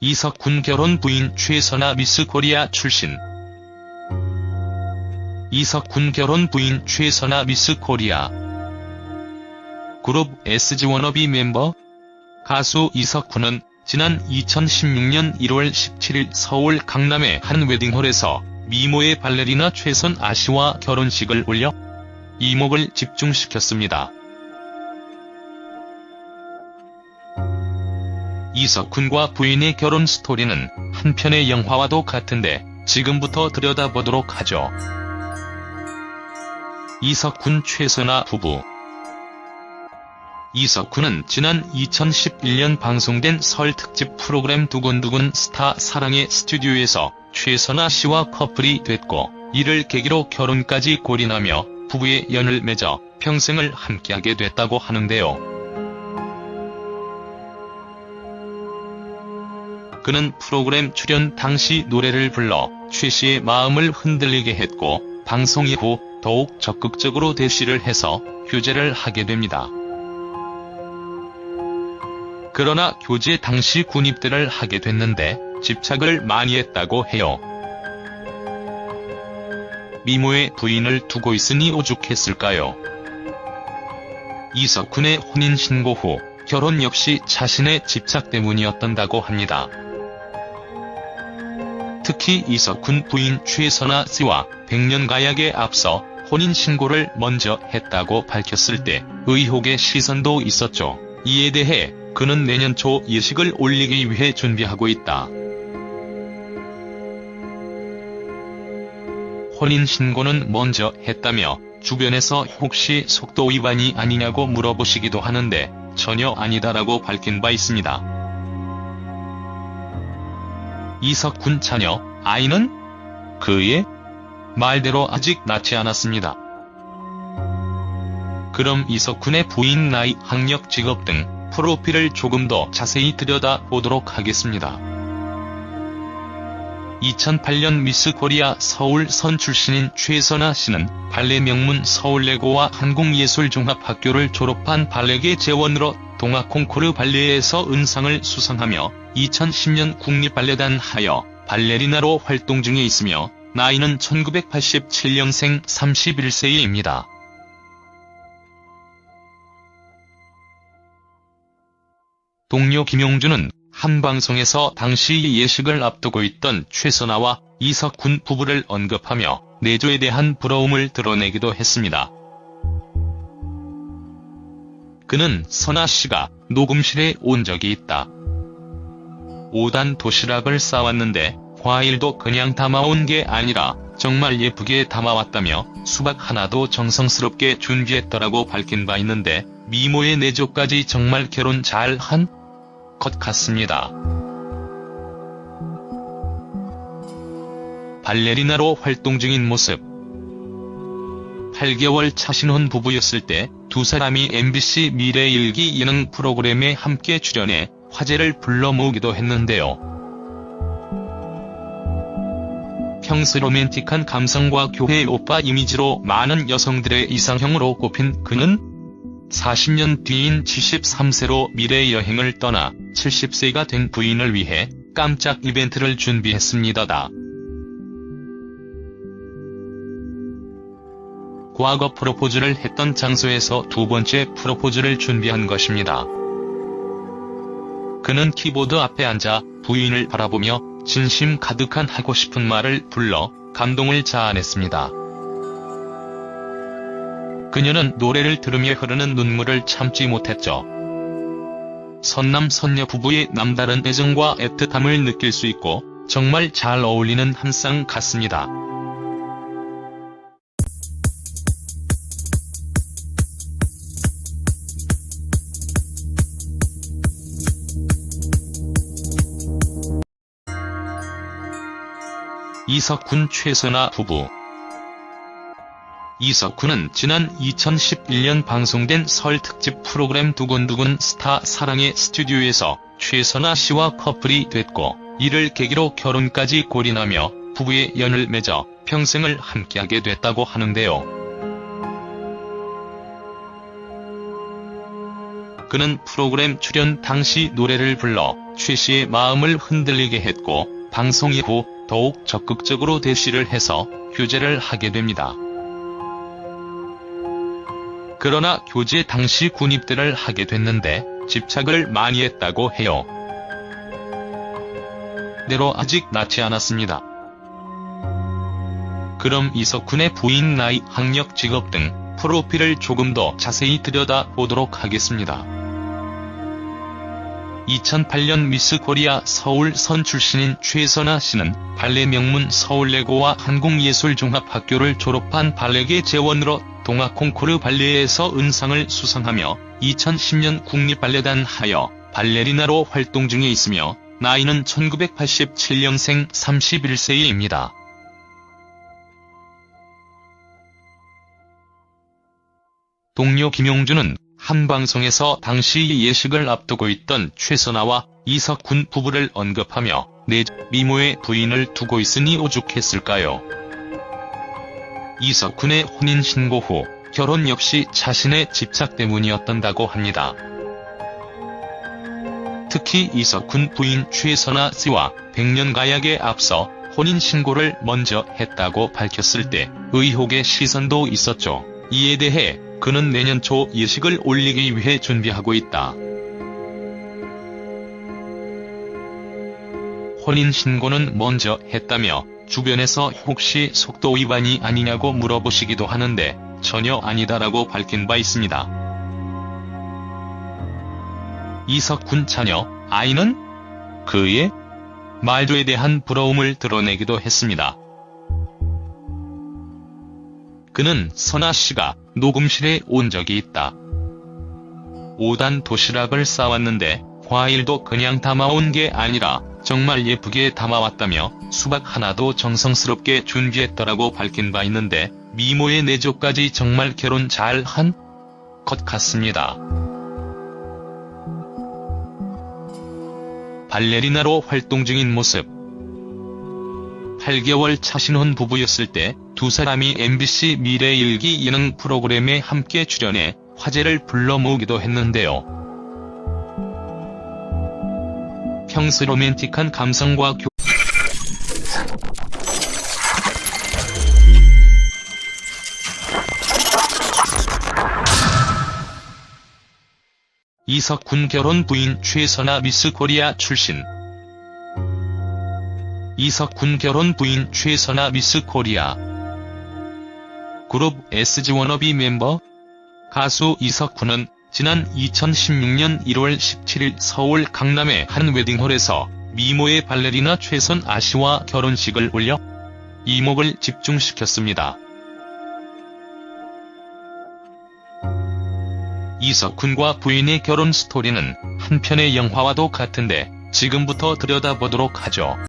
이석훈 결혼 부인 최선아 미스 코리아 출신. 이석훈 결혼 부인 최선아 미스 코리아. 그룹 SG 워너비 멤버? 가수 이석훈은 지난 2016년 1월 17일 서울 강남의 한 웨딩홀에서 미모의 발레리나 최선아 씨와 결혼식을 올려 이목을 집중시켰습니다. 이석훈과 부인의 결혼 스토리는 한 편의 영화와도 같은데 지금부터 들여다보도록 하죠. 이석훈 최선아 부부. 이석훈은 지난 2011년 방송된 설 특집 프로그램 두근두근 스타 사랑의 스튜디오에서 최선아 씨와 커플이 됐고, 이를 계기로 결혼까지 골인하며 부부의 연을 맺어 평생을 함께하게 됐다고 하는데요. 그는 프로그램 출연 당시 노래를 불러 최 씨의 마음을 흔들리게 했고, 방송 이후 더욱 적극적으로 대시를 해서 교제를 하게 됩니다. 그러나 교제 당시 군입대를 하게 됐는데 집착을 많이 했다고 해요. 미모의 부인을 두고 있으니 오죽했을까요? 이석훈의 혼인신고 후 결혼 역시 자신의 집착 때문이었다고 합니다. 특히 이석훈 부인 최선아 씨와 백년가약에 앞서 혼인신고를 먼저 했다고 밝혔을 때 의혹의 시선도 있었죠. 이에 대해 그는 내년 초 예식을 올리기 위해 준비하고 있다. 혼인신고는 먼저 했다며 주변에서 혹시 속도 위반이 아니냐고 물어보시기도 하는데 전혀 아니다라고 밝힌 바 있습니다. 이석훈 자녀, 아이는 그의 말대로 아직 낳지 않았습니다. 그럼 이석훈의 부인 나이, 학력, 직업 등 프로필을 조금 더 자세히 들여다보도록 하겠습니다. 2008년 미스 코리아 서울 선 출신인 최선아 씨는 발레 명문 서울예고와 한국예술종합학교를 졸업한 발레계 재원으로 동아 콩쿠르 발레에서 은상을 수상하며 2010년 국립발레단 하여 발레리나로 활동 중에 있으며 나이는 1987년생 31세입니다. 동료 김용준은 한 방송에서 당시 예식을 앞두고 있던 최선아와 이석훈 부부를 언급하며 내조에 대한 부러움을 드러내기도 했습니다. 그는 선아 씨가 녹음실에 온 적이 있다. 5단 도시락을 싸왔는데 과일도 그냥 담아온 게 아니라 정말 예쁘게 담아왔다며 수박 하나도 정성스럽게 준비했더라고 밝힌 바 있는데 미모의 내조까지 정말 결혼 잘한 것 같습니다. 발레리나로 활동 중인 모습. 8개월 차 신혼 부부였을 때 두 사람이 MBC 미래일기 예능 프로그램에 함께 출연해 화제를 불러 모으기도 했는데요. 평소 로맨틱한 감성과 교회 오빠 이미지로 많은 여성들의 이상형으로 꼽힌 그는 40년 뒤인 73세로 미래 여행을 떠나 70세가 된 부인을 위해 깜짝 이벤트를 준비했습니다. 과거 프로포즈를 했던 장소에서 두 번째 프로포즈를 준비한 것입니다. 그는 키보드 앞에 앉아 부인을 바라보며 진심 가득한 하고 싶은 말을 불러 감동을 자아냈습니다. 그녀는 노래를 들으며 흐르는 눈물을 참지 못했죠. 선남 선녀 부부의 남다른 애정과 애틋함을 느낄 수 있고 정말 잘 어울리는 한 쌍 같습니다. 이석훈 최선아 부부. 이석훈은 지난 2011년 방송된 설 특집 프로그램 두근두근 스타 사랑의 스튜디오에서 최선아 씨와 커플이 됐고, 이를 계기로 결혼까지 골인하며 부부의 연을 맺어 평생을 함께하게 됐다고 하는데요. 그는 프로그램 출연 당시 노래를 불러 최 씨의 마음을 흔들리게 했고 방송 이후 더욱 적극적으로 대시를 해서 교제를 하게 됩니다. 그러나 교제 당시 군입대를 하게 됐는데 집착을 많이 했다고 해요. 때로 아직 낳지 않았습니다. 그럼 이석훈의 부인 나이, 학력, 직업 등 프로필을 조금 더 자세히 들여다보도록 하겠습니다. 2008년 미스 코리아 서울 선 출신인 최선아 씨는 발레 명문 서울예고와 한국예술종합학교를 졸업한 발레계 재원으로 동아 콩쿠르 발레에서 은상을 수상하며 2010년 국립발레단 하여 발레리나로 활동 중에 있으며 나이는 1987년생 31세입니다. 동료 김용준은 한 방송에서 당시 예식을 앞두고 있던 최선아와 이석훈 부부를 언급하며 미모의 부인을 두고 있으니 오죽했을까요? 이석훈의 혼인신고 후 결혼 역시 자신의 집착 때문이었던다고 합니다. 특히 이석훈 부인 최선아 씨와 백년 가약에 앞서 혼인신고를 먼저 했다고 밝혔을 때 의혹의 시선도 있었죠. 이에 대해 그는 내년 초 예식을 올리기 위해 준비하고 있다. 혼인신고는 먼저 했다며 주변에서 혹시 속도 위반이 아니냐고 물어보시기도 하는데 전혀 아니다라고 밝힌 바 있습니다. 이석훈 자녀, 아이는? 그의 말투에 대한 부러움을 드러내기도 했습니다. 그는 선아 씨가 녹음실에 온 적이 있다. 5단 도시락을 싸왔는데 과일도 그냥 담아온 게 아니라 정말 예쁘게 담아왔다며 수박 하나도 정성스럽게 준비했더라고 밝힌 바 있는데 미모의 내조까지 정말 결혼 잘 한 것 같습니다. 발레리나로 활동 중인 모습. 8개월 차 신혼 부부였을 때 두 사람이 MBC 미래일기 예능 프로그램에 함께 출연해 화제를 불러 모으기도 했는데요. 평소 로맨틱한 감성과 이석훈 결혼 부인 최선아 미스 코리아 출신. 이석훈 결혼 부인 최선아 미스 코리아. 그룹 SG 워너비 멤버? 가수 이석훈은 지난 2016년 1월 17일 서울 강남의 한 웨딩홀에서 미모의 발레리나 최선아 씨와 결혼식을 올려 이목을 집중시켰습니다. 이석훈과 부인의 결혼 스토리는 한 편의 영화와도 같은데 지금부터 들여다보도록 하죠.